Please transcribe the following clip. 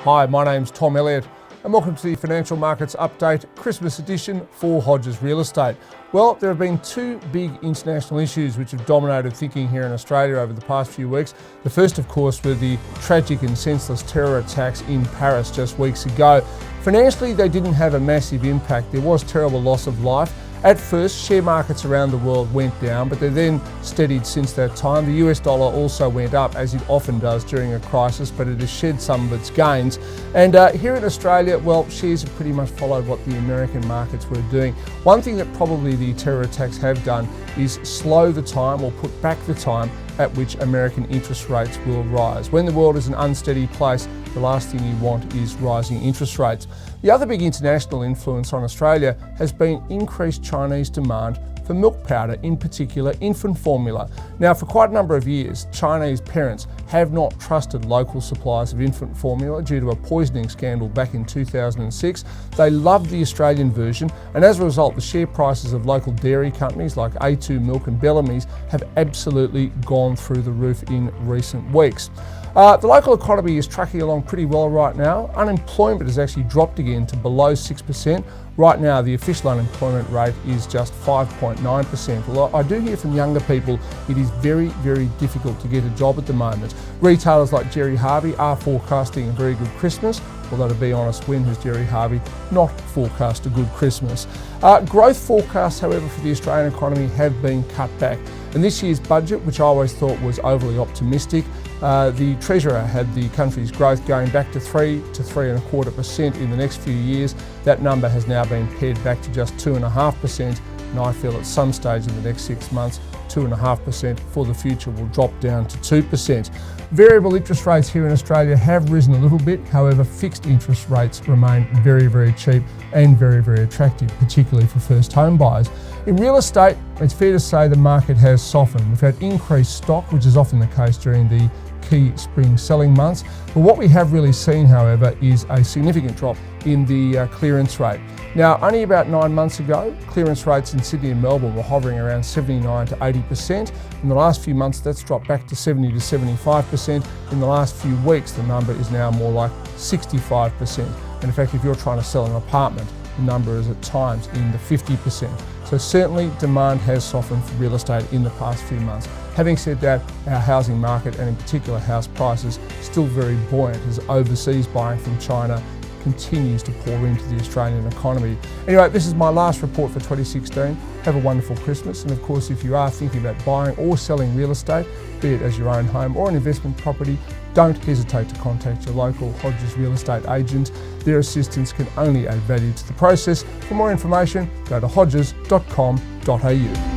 Hi, my name's Tom Elliott and welcome to the Financial Markets Update Christmas edition for Hodges Real Estate. Well, there have been two big international issues which have dominated thinking here in Australia over the past few weeks. The first, of course, were the tragic and senseless terror attacks in Paris just weeks ago. Financially, they didn't have a massive impact. There was terrible loss of life. At first, share markets around the world went down, but they then steadied since that time. The US dollar also went up, as it often does during a crisis, but it has shed some of its gains. And here in Australia, well, shares have pretty much followed what the American markets were doing. One thing that probably the terror attacks have done is slow the time or put back the time at which American interest rates will rise. When the world is an unsteady place, the last thing you want is rising interest rates. The other big international influence on Australia has been increased Chinese demand for milk powder, in particular infant formula. Now, for quite a number of years, Chinese parents have not trusted local suppliers of infant formula due to a poisoning scandal back in 2006. They loved the Australian version, and as a result, the share prices of local dairy companies like A2 Milk and Bellamy's have absolutely gone through the roof in recent weeks. The local economy is tracking along pretty well right now. Unemployment has actually dropped again to below 6%. Right now, the official unemployment rate is just 5.9%. Although I do hear from younger people, it is very, very difficult to get a job at the moment. Retailers like Jerry Harvey are forecasting a very good Christmas, although to be honest, when has Jerry Harvey not forecast a good Christmas? Growth forecasts, however, for the Australian economy have been cut back. And this year's budget, which I always thought was overly optimistic, the Treasurer had the country's growth going back to 3 to 3.25% in the next few years. That number has now been pared back to just 2.5%, and I feel at some stage in the next 6 months, 2.5% for the future will drop down to 2%. Variable interest rates here in Australia have risen a little bit. However, fixed interest rates remain very, very cheap and very, very attractive, particularly for first home buyers. In real estate, it's fair to say the market has softened. We've had increased stock, which is often the case during the key spring selling months. But what we have really seen, however, is a significant drop in the clearance rate. Now, only about 9 months ago, clearance rates in Sydney and Melbourne were hovering around 79 to 80%. In the last few months, that's dropped back to 70 to 75%. In the last few weeks, the number is now more like 65%. And in fact, if you're trying to sell an apartment, the number is at times in the 50%. So certainly demand has softened for real estate in the past few months. Having said that, our housing market and in particular house prices still very buoyant as overseas buying from China continues to pour into the Australian economy. Anyway, this is my last report for 2016. Have a wonderful Christmas, and of course, if you are thinking about buying or selling real estate, be it as your own home or an investment property, don't hesitate to contact your local Hodges real estate agent. Their assistance can only add value to the process. For more information, go to hodges.com.au.